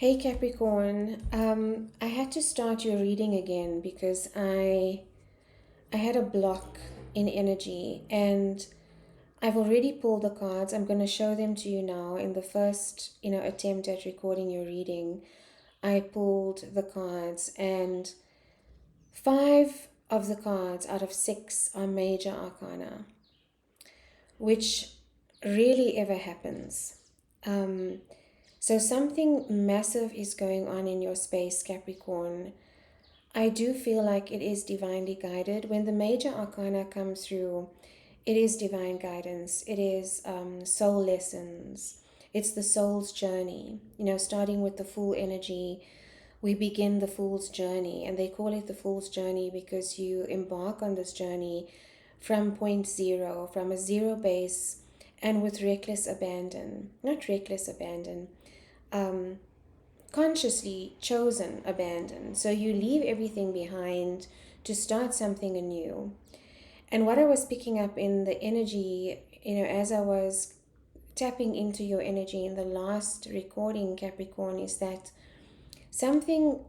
Hey Capricorn, I had to start your reading again because I had a block in energy and I've already pulled the cards. I'm going to show them to you now. In the first, attempt at recording your reading, I pulled the cards and five of the cards out of six are major arcana, which really ever happens. Um, so something massive is going on in your space, Capricorn. I do feel like it is divinely guided. When the major arcana come through, it is divine guidance. It is soul lessons. It's the soul's journey. Starting with the Fool energy, we begin the Fool's journey. And they call it the Fool's journey because you embark on this journey from point zero, from a zero base, and with reckless abandon. Not reckless abandon. Um, Consciously chosen abandon. So you leave everything behind to start something anew. And what I was picking up in the energy, as I was tapping into your energy in the last recording, Capricorn, is that something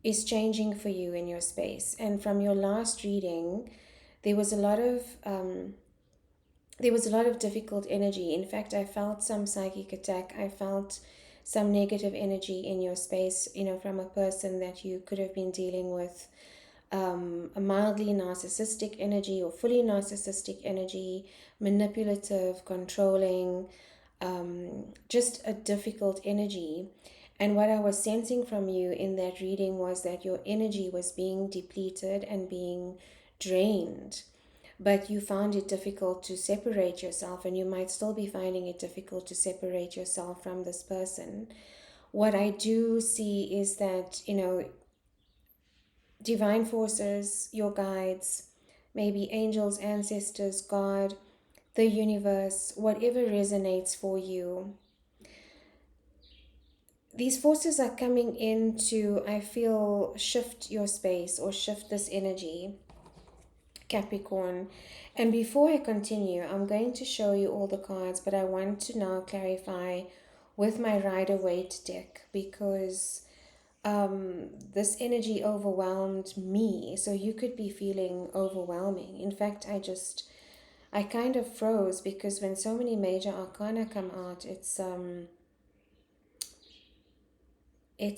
is changing for you in your space. And from your last reading, there was a lot of difficult energy. In fact, I felt some psychic attack. I felt some negative energy in your space, from a person that you could have been dealing with, a mildly narcissistic energy or fully narcissistic energy, manipulative, controlling, just a difficult energy. And what I was sensing from you in that reading was that your energy was being depleted and being drained, but you found it difficult to separate yourself, and you might still be finding it difficult to separate yourself from this person. What I do see is that, divine forces, your guides, maybe angels, ancestors, God, the universe, whatever resonates for you, these forces are coming in to, I feel, shift your space or shift this energy, Capricorn. And before I continue, I'm going to show you all the cards, but I want to now clarify with my Rider Waite deck because this energy overwhelmed me. So you could be feeling overwhelming. In fact, I kind of froze because when so many major arcana come out, it's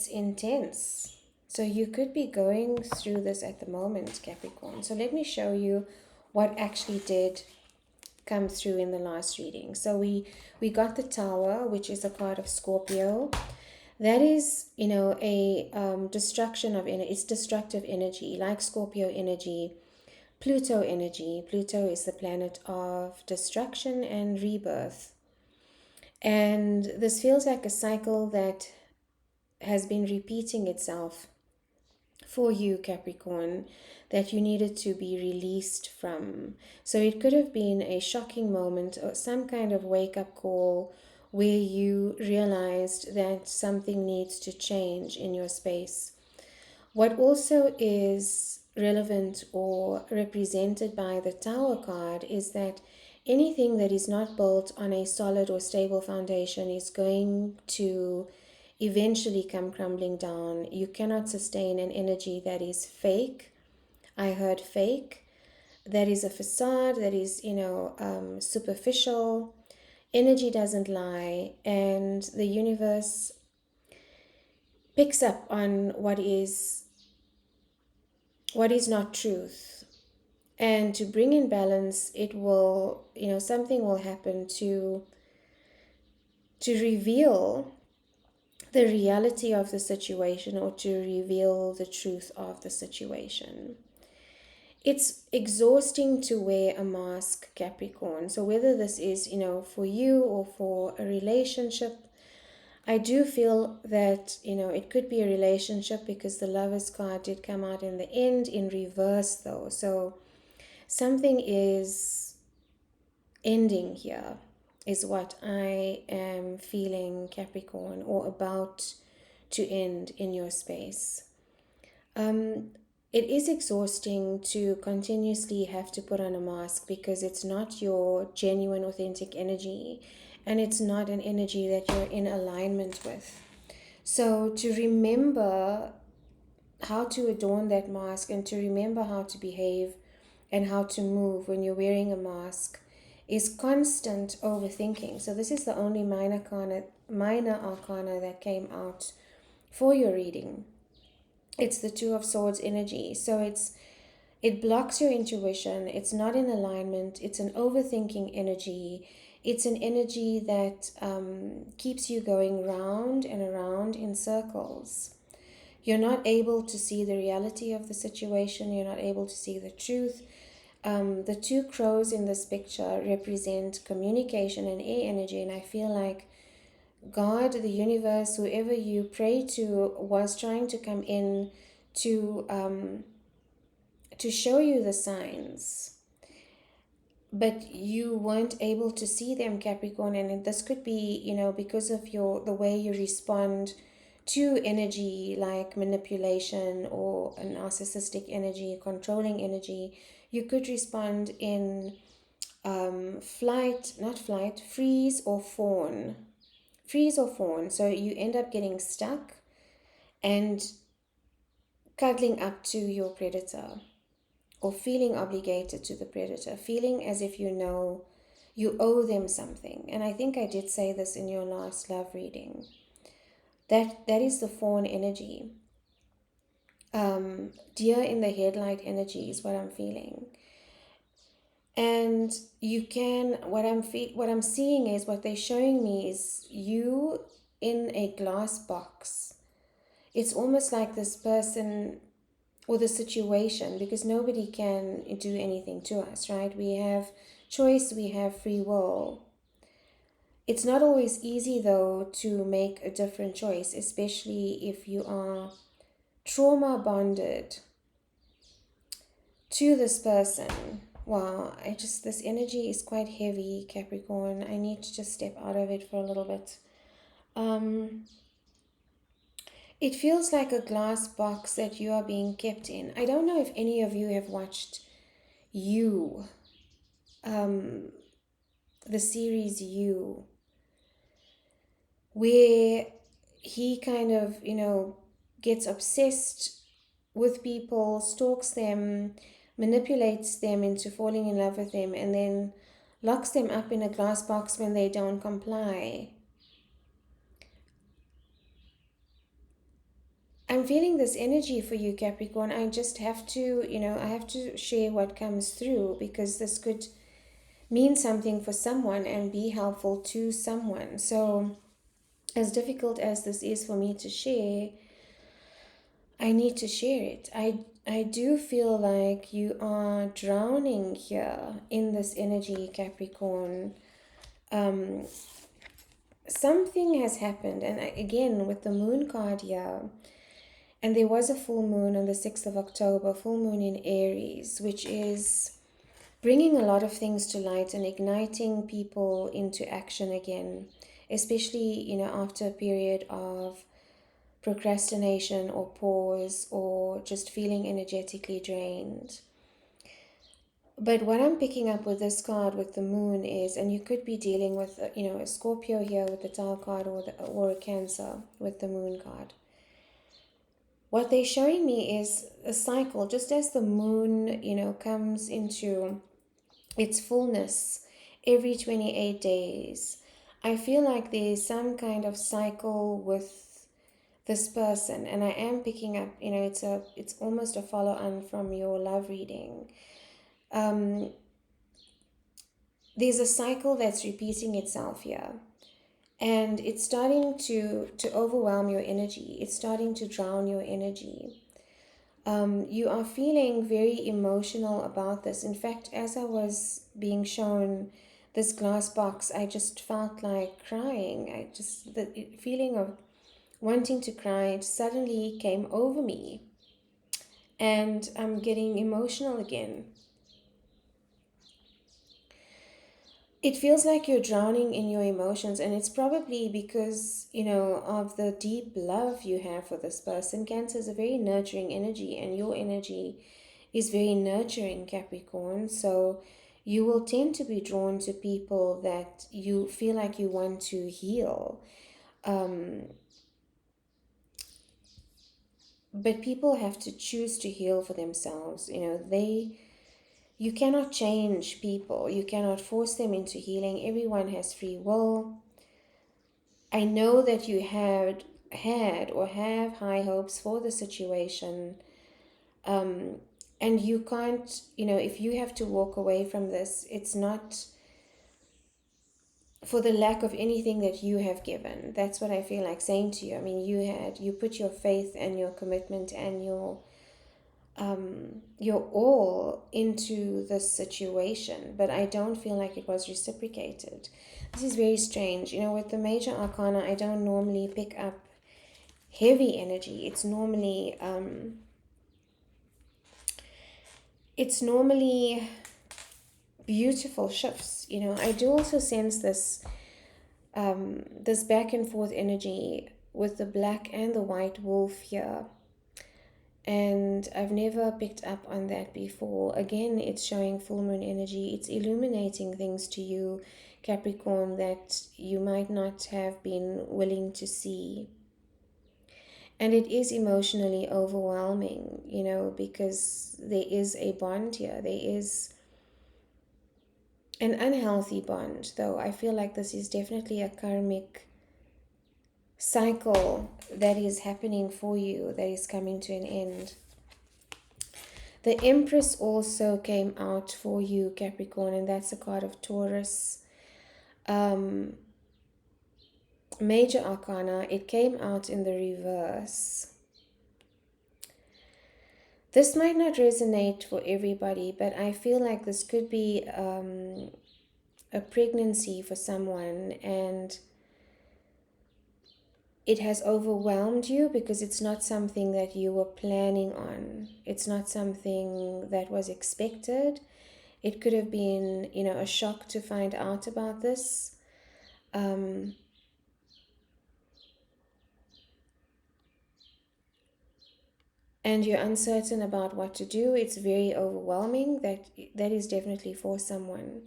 intense. So you could be going through this at the moment, Capricorn. So let me show you what actually did come through in the last reading. So we got the Tower, which is a card of Scorpio. That is, a destruction of energy. It's destructive energy, like Scorpio energy, Pluto energy. Pluto is the planet of destruction and rebirth. And this feels like a cycle that has been repeating itself for you, Capricorn, that you needed to be released from. So it could have been a shocking moment or some kind of wake-up call where you realized that something needs to change in your space. What also is relevant or represented by the Tower card is that anything that is not built on a solid or stable foundation is going to eventually come crumbling down. You cannot sustain an energy that is fake. I heard fake. That is a facade, that is, superficial. Energy doesn't lie, and the universe picks up on what is not truth. And to bring in balance, it will, something will happen to reveal the reality of the situation or to reveal the truth of the situation. It's exhausting to wear a mask, Capricorn. So whether this is, for you or for a relationship, I do feel that, it could be a relationship because the Lovers card did come out in the end in reverse though. So something is ending here is what I am feeling, Capricorn, or about to end in your space. It is exhausting to continuously have to put on a mask because it's not your genuine, authentic energy, and it's not an energy that you're in alignment with. So to remember how to adorn that mask and to remember how to behave and how to move when you're wearing a mask is constant overthinking. So this is the only minor arcana that came out for your reading. It's the Two of Swords energy. So it blocks your intuition. It's not in alignment. It's an overthinking energy. It's an energy that keeps you going round and around in circles. You're not able to see the reality of the situation. You're not able to see the truth. The two crows in this picture represent communication and air energy, and I feel like God, the universe, whoever you pray to, was trying to come in to show you the signs, but you weren't able to see them, Capricorn. And this could be, because of the way you respond to energy like manipulation or a narcissistic energy, controlling energy. You could respond in freeze or fawn. Freeze or fawn. So you end up getting stuck and cuddling up to your predator, or feeling obligated to the predator, feeling as if you owe them something. And I think I did say this in your last love reading. That is the fawn energy. Deer in the headlight energy is what I'm feeling. And what I'm seeing is, what they're showing me is you in a glass box. It's almost like this person or the situation, because nobody can do anything to us, right? We have choice, we have free will. It's not always easy, though, to make a different choice, especially if you are trauma bonded to this person. Wow, this energy is quite heavy, Capricorn. I need to just step out of it for a little bit. It feels like a glass box that you are being kept in. I don't know if any of you have watched You, the series You, where he kind of, gets obsessed with people, stalks them, manipulates them into falling in love with them, and then locks them up in a glass box when they don't comply. I'm feeling this energy for you, Capricorn. I just have to, I have to share what comes through, because this could mean something for someone and be helpful to someone. So, as difficult as this is for me to share, I need to share it. I do feel like you are drowning here in this energy, Capricorn. Something has happened, and again with the moon card here, and there was a full moon on the 6th of October, full moon in Aries, which is bringing a lot of things to light and igniting people into action again, especially, after a period of procrastination or pause or just feeling energetically drained. But what I'm picking up with this card with the moon is, and you could be dealing with, a Scorpio here with the Tower card, or a Cancer with the moon card. What they're showing me is a cycle, just as the moon, comes into its fullness every 28 days. I feel like there's some kind of cycle with this person, and I am picking up, it's almost a follow-on from your love reading. There's a cycle that's repeating itself here, and it's starting to overwhelm your energy. It's starting to drown your energy. You are feeling very emotional about this. In fact, as I was being shown this glass box, I just felt like crying. The feeling of wanting to cry suddenly came over me, and I'm getting emotional again. It feels like you're drowning in your emotions, and it's probably because, of the deep love you have for this person. Cancer is a very nurturing energy, and your energy is very nurturing, Capricorn. So you will tend to be drawn to people that you feel like you want to heal. but people have to choose to heal for themselves. You cannot change people. You cannot force them into healing. Everyone has free will. I know that you had or have high hopes for the situation. And you can't, if you have to walk away from this, it's not for the lack of anything that you have given. That's what I feel like saying to you. I mean, you put your faith and your commitment and your all into this situation, but I don't feel like it was reciprocated. This is very strange. With the major arcana, I don't normally pick up heavy energy. It's normally beautiful shifts. I do also sense this back and forth energy with the black and the white wolf here. And I've never picked up on that before. Again, it's showing full moon energy. It's illuminating things to you, Capricorn, that you might not have been willing to see. And it is emotionally overwhelming, because there is a bond here. There is an unhealthy bond, though. I feel like this is definitely a karmic cycle that is happening for you, that is coming to an end. The Empress also came out for you, Capricorn, and that's a card of Taurus. Major Arcana, it came out in the reverse. This might not resonate for everybody, but I feel like this could be a pregnancy for someone, and it has overwhelmed you because it's not something that you were planning on. It's not something that was expected. It could have been, a shock to find out about this. And you're uncertain about what to do. It's very overwhelming. That is definitely for someone.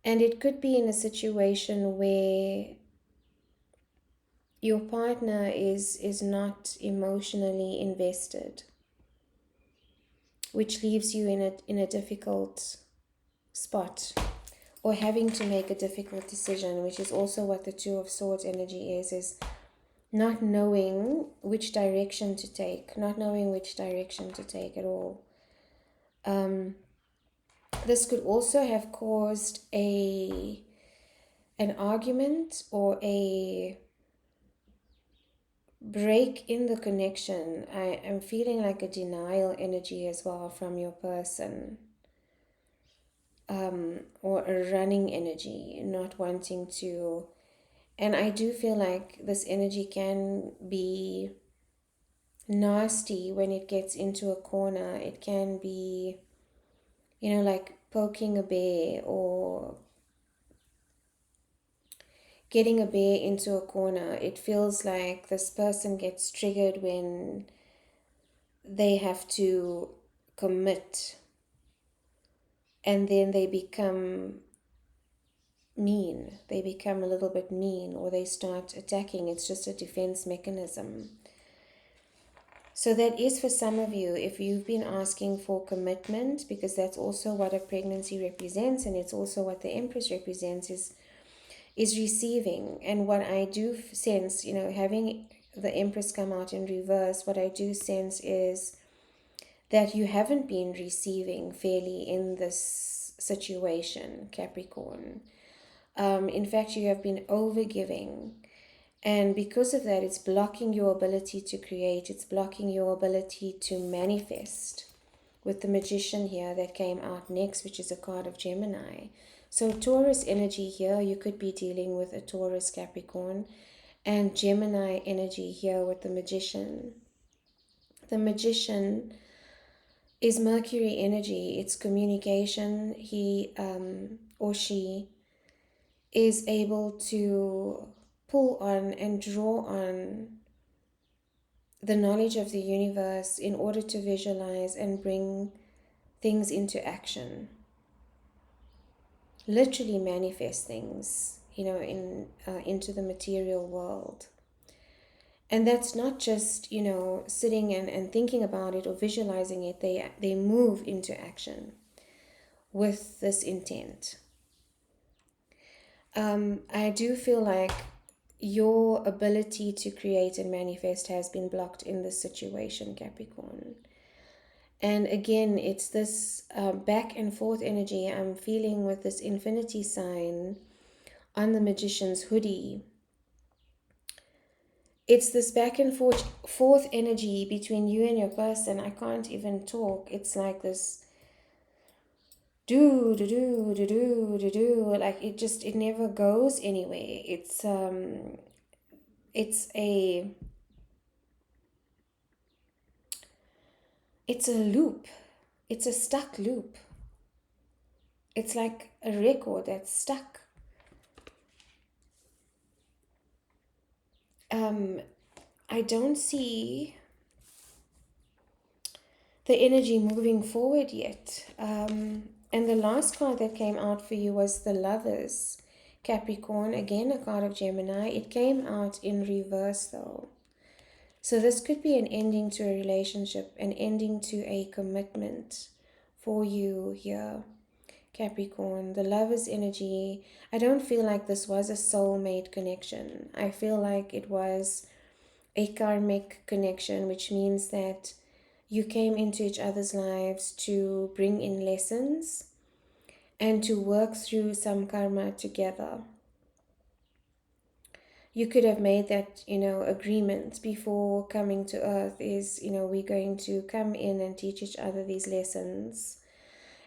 And it could be in a situation where your partner is not emotionally invested, which leaves you in a difficult spot, or having to make a difficult decision, which is also what the Two of Swords energy is not knowing which direction to take, at all. This could also have caused an argument or a break in the connection. I am feeling like a denial energy as well from your person, or a running energy, not wanting to. And I do feel like this energy can be nasty when it gets into a corner. It can be, like poking a bear or getting a bear into a corner. It feels like this person gets triggered when they have to commit, and then they become mean. They become a little bit mean, or they start attacking. It's just a defense mechanism. So that is for some of you, if you've been asking for commitment, because that's also what a pregnancy represents, and it's also what the Empress represents, is receiving. And what I do sense, having the Empress come out in reverse, what I do sense is that you haven't been receiving fairly in this situation, Capricorn. In fact, you have been overgiving. And because of that, it's blocking your ability to create. It's blocking your ability to manifest. With the Magician here that came out next, which is a card of Gemini. So Taurus energy here, you could be dealing with a Taurus Capricorn. And Gemini energy here with the Magician. The Magician is Mercury energy. It's communication. He or she is able to pull on and draw on the knowledge of the universe in order to visualize and bring things into action. Literally manifest things, into the material world. And that's not just, sitting and thinking about it or visualizing it. They move into action with this intent. I do feel like your ability to create and manifest has been blocked in this situation, Capricorn. And again, it's this back and forth energy I'm feeling with this infinity sign on the Magician's hoodie. It's this back and forth energy between you and your person. I can't even talk. It's like this do do do do do do do, like it never goes anywhere. It's a loop. It's a stuck loop. It's like a record that's stuck. I don't see the energy moving forward yet. And the last card that came out for you was the Lovers, Capricorn. Again, a card of Gemini. It came out in reverse though. So this could be an ending to a relationship, an ending to a commitment for you here, Capricorn. The Lovers energy. I don't feel like this was a soulmate connection. I feel like it was a karmic connection, which means that you came into each other's lives to bring in lessons and to work through some karma together. You could have made that, agreement before coming to Earth is, we're going to come in and teach each other these lessons.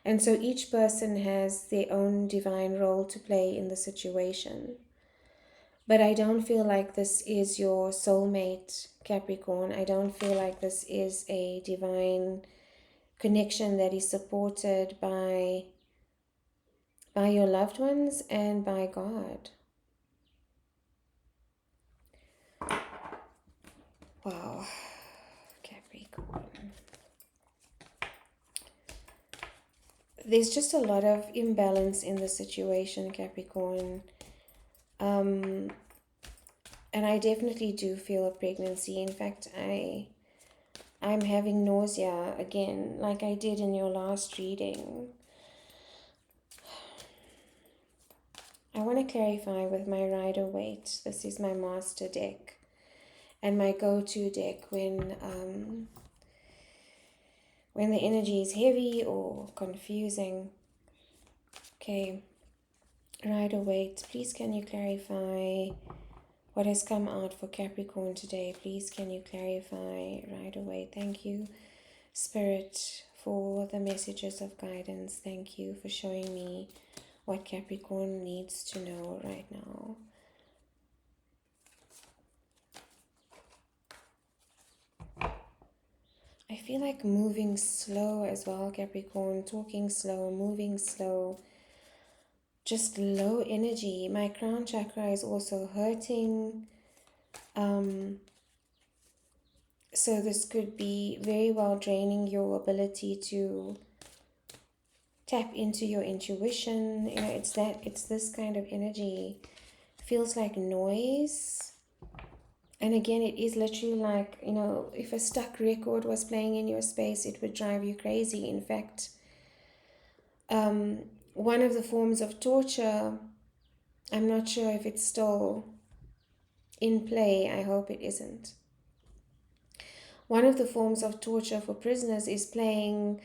And so each person has their own divine role to play in the situation. But I don't feel like this is your soulmate, Capricorn. I don't feel like this is a divine connection that is supported by your loved ones and by God. Wow, Capricorn. There's just a lot of imbalance in the situation, Capricorn. And I definitely do feel a pregnancy. In fact, I'm having nausea again, like I did in your last reading. I want to clarify with my Rider Waite. This is my master deck and my go-to deck when the energy is heavy or confusing. Okay, Rider Waite, please can you clarify what has come out for Capricorn today? Please can you clarify right away? Thank you, Spirit, for the messages of guidance. Thank you for showing me what Capricorn needs to know right now. I feel like moving slow as well, Capricorn. Talking slow, moving slow. Just low energy. My crown chakra is also hurting. So this could be very well draining your ability to tap into your intuition. It's this kind of energy. Feels like noise. And again, it is literally like, if a stuck record was playing in your space, it would drive you crazy. In fact, one of the forms of torture, I'm not sure if it's still in play. I hope it isn't. One of the forms of torture for prisoners is playing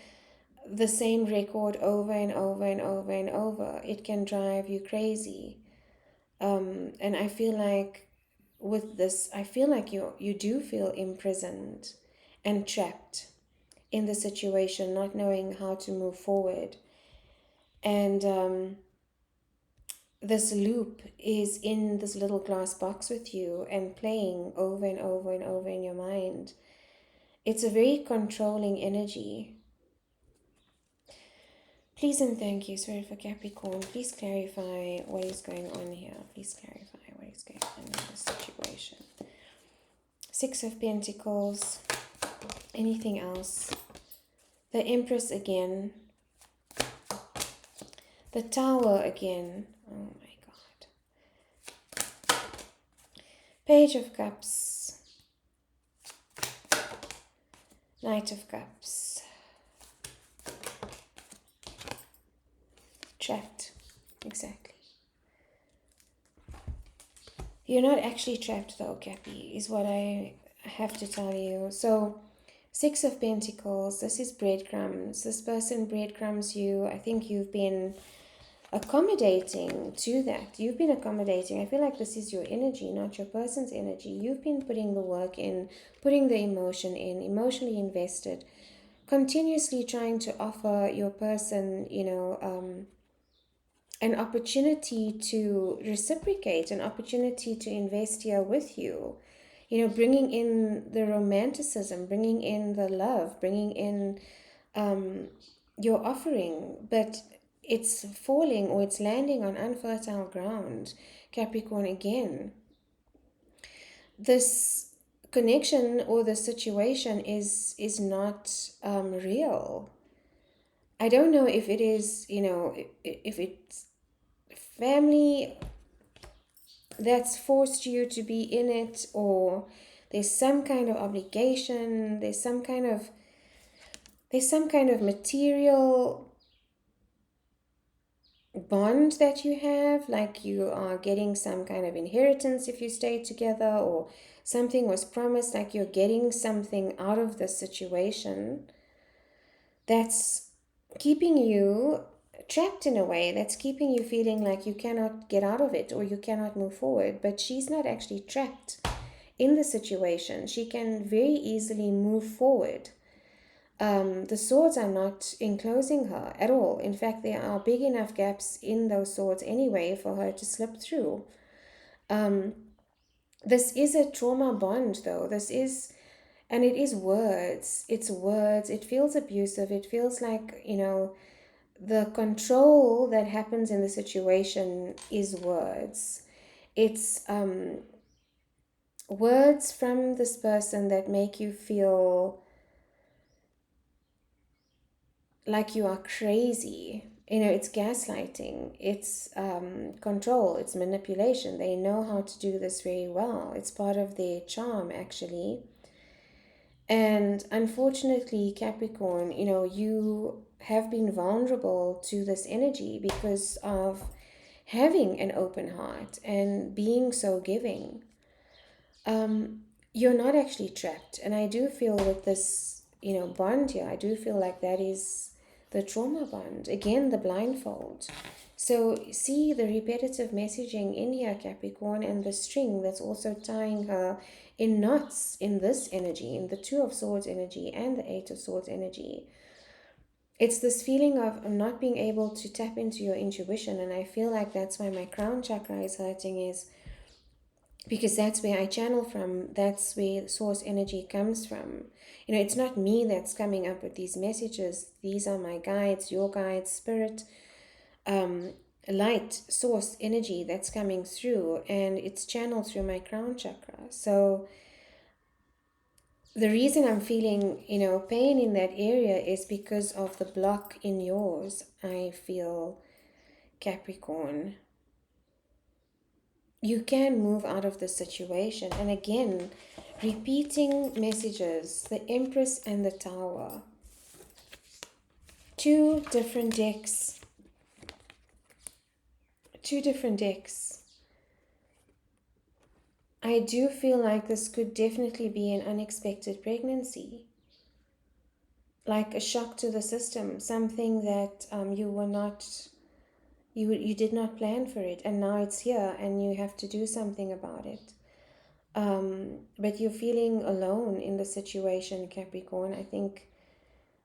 the same record over and over and over and over. It can drive you crazy. And I feel like with this, I feel like you do feel imprisoned and trapped in the situation, not knowing how to move forward. And this loop is in this little glass box with you and playing over and over and over in your mind. It's a very controlling energy. Please and thank you, Spirit, for Capricorn. Please clarify what is going on here. Please clarify what is going on in this situation. 6 of Pentacles. Anything else? The Empress again. The Tower again. Oh my God. Page of Cups. Knight of Cups. Trapped. Exactly. You're not actually trapped though, Cappy, is what I have to tell you. So, Six of Pentacles, this is breadcrumbs. This person breadcrumbs you. I think you've been accommodating to that. You've been accommodating. I feel like this is your energy, not your person's energy. You've been putting the work in, putting the emotion in, emotionally invested, continuously trying to offer your person, an opportunity to reciprocate, an opportunity to invest here with you. Bringing in the romanticism, bringing in the love, bringing in your offering, but it's falling or it's landing on unfertile ground, Capricorn, again. This connection or the situation is not real. I don't know if it is, if it's family that's forced you to be in it, or there's some kind of obligation, there's some kind of material bond that you have, like you are getting some kind of inheritance if you stay together, or something was promised, like you're getting something out of the situation that's keeping you trapped in a way, that's keeping you feeling like you cannot get out of it or you cannot move forward. But she's not actually trapped in the situation. She can very easily move forward. The swords are not enclosing her at all. In fact, there are big enough gaps in those swords anyway for her to slip through. This is a trauma bond though. And it is words. It's words. It feels abusive. It feels like, the control that happens in the situation is words. It's words from this person that make you feel like you are crazy. It's gaslighting, it's control, it's manipulation. They know how to do this very well. It's part of their charm, actually. And unfortunately, Capricorn, you have been vulnerable to this energy because of having an open heart and being so giving. You're not actually trapped. And I do feel with this, bond here, I do feel like that is the trauma bond. Again, the blindfold. So see the repetitive messaging in here, Capricorn, and the string that's also tying her in knots in this energy, in the Two of Swords energy and the Eight of Swords energy. It's this feeling of not being able to tap into your intuition. And I feel like that's why my crown chakra is hurting, is because that's where I channel from. That's where source energy comes from. It's not me that's coming up with these messages. These are my guides, your guides, spirit, light, source energy that's coming through, and it's channeled through my crown chakra. So the reason I'm feeling, pain in that area is because of the block in yours, I feel, Capricorn. You can move out of the situation. And again, repeating messages, the Empress and the Tower. Two different decks. I do feel like this could definitely be an unexpected pregnancy. Like a shock to the system, something that you were not... You did not plan for it, and now it's here and you have to do something about it. But you're feeling alone in the situation, Capricorn. I think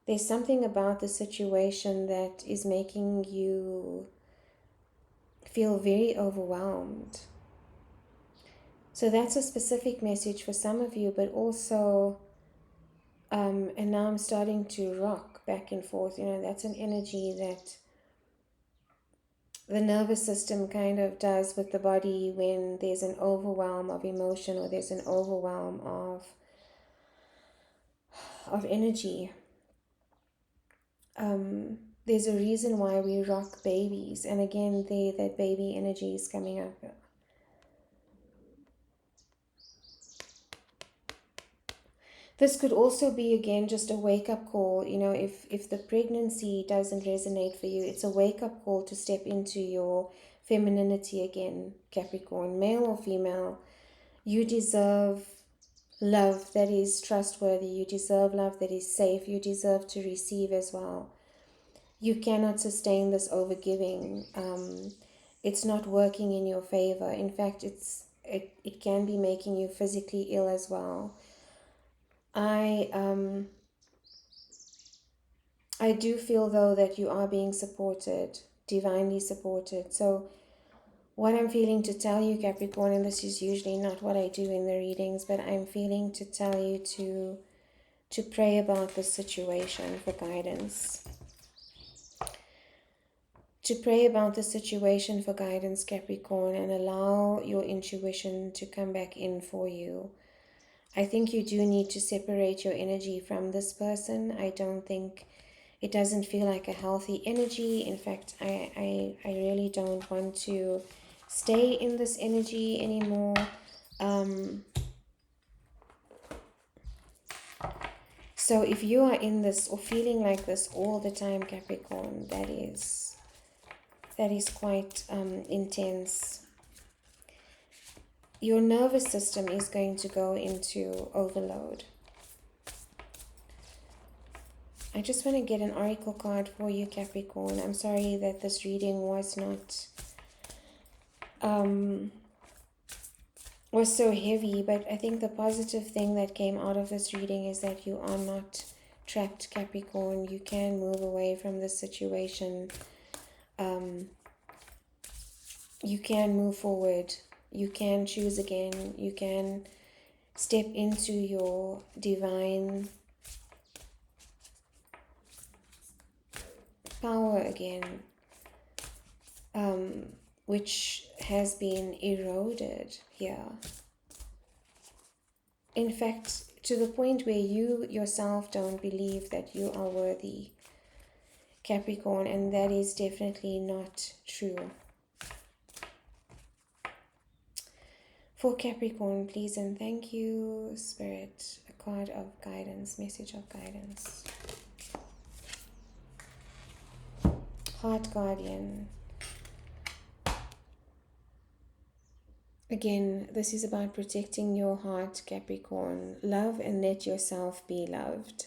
there's something about the situation that is making you feel very overwhelmed. So that's a specific message for some of you, but also, and now I'm starting to rock back and forth. That's an energy that the nervous system kind of does with the body when there's an overwhelm of emotion, or there's an overwhelm of energy. There's a reason why we rock babies, and again, that baby energy is coming up. This could also be, again, just a wake-up call. You know, if the pregnancy doesn't resonate for you, it's a wake-up call to step into your femininity again, Capricorn, male or female. You deserve love that is trustworthy. You deserve love that is safe. You deserve to receive as well. You cannot sustain this overgiving. It's not working in your favor. In fact, it can be making you physically ill as well. I do feel, though, that you are being supported, divinely supported. So what I'm feeling to tell you, Capricorn, and this is usually not what I do in the readings, but I'm feeling to tell you to pray about this situation for guidance. To pray about the situation for guidance, Capricorn, and allow your intuition to come back in for you. I think you do need to separate your energy from this person. I don't think, it doesn't feel like a healthy energy. In fact, I really don't want to stay in this energy anymore. So if you are in this or feeling like this all the time, Capricorn, that is quite intense. Your nervous system is going to go into overload. I just want to get an oracle card for you, Capricorn. I'm sorry that this reading was not was so heavy, but I think the positive thing that came out of this reading is that you are not trapped, Capricorn. You can move away from this situation. You can move forward. You can choose again. You can step into your divine power again, which has been eroded here. In fact, to the point where you yourself don't believe that you are worthy, Capricorn, and that is definitely not true. For Capricorn, please and thank you, Spirit, a card of guidance, message of guidance. Heart Guardian. Again, this is about protecting your heart, Capricorn. Love and let yourself be loved.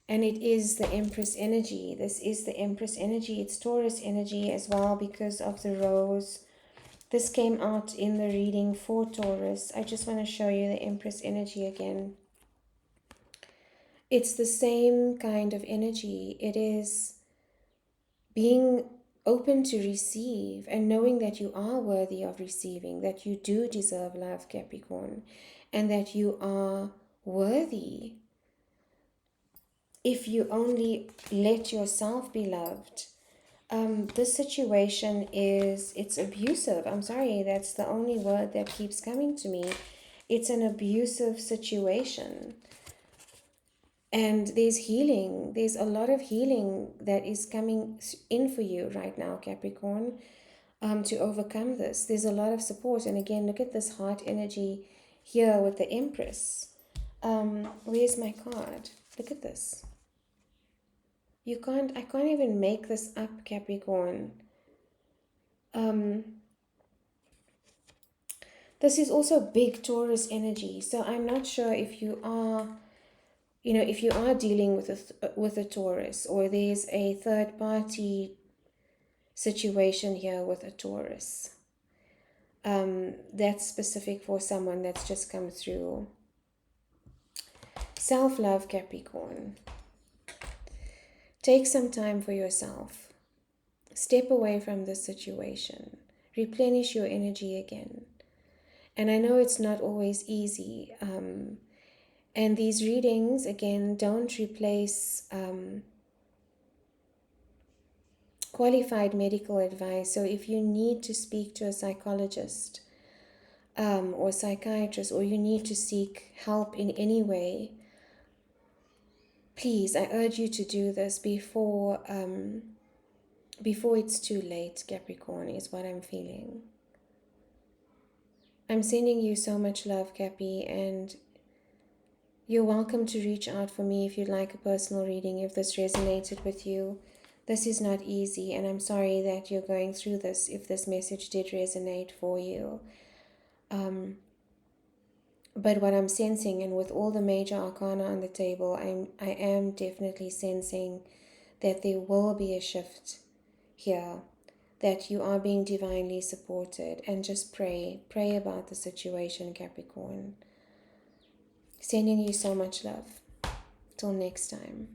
And it is the Empress energy. This is the Empress energy. It's Taurus energy as well because of the rose. This came out in the reading for Taurus. I just want to show you the Empress energy again. It's the same kind of energy. It is being open to receive and knowing that you are worthy of receiving, that you do deserve love, Capricorn, and that you are worthy if you only let yourself be loved. This situation it's abusive. I'm sorry, that's the only word that keeps coming to me. It's an abusive situation. And there's healing. There's a lot of healing that is coming in for you right now, Capricorn, to overcome this. There's a lot of support. And again, look at this heart energy here with the Empress. Where's my card? Look at this. I can't even make this up, Capricorn. This is also big Taurus energy. So I'm not sure if you are, if you are dealing with a Taurus, or there's a third party situation here with a Taurus. That's specific for someone that's just come through. Self-love, Capricorn. Take some time for yourself. Step away from this situation. Replenish your energy again. And I know it's not always easy. And these readings, again, don't replace qualified medical advice. So if you need to speak to a psychologist or psychiatrist, or you need to seek help in any way, please, I urge you to do this before it's too late, Capricorn, is what I'm feeling. I'm sending you so much love, Cappy, and You're welcome to reach out for me if you'd like a personal reading, if this resonated with you. This is not easy, and I'm sorry that you're going through this if this message did resonate for you. But what I'm sensing, and with all the major arcana on the table, I am definitely sensing that there will be a shift here, that you are being divinely supported. And just pray about the situation, Capricorn. Sending you so much love. Till next time.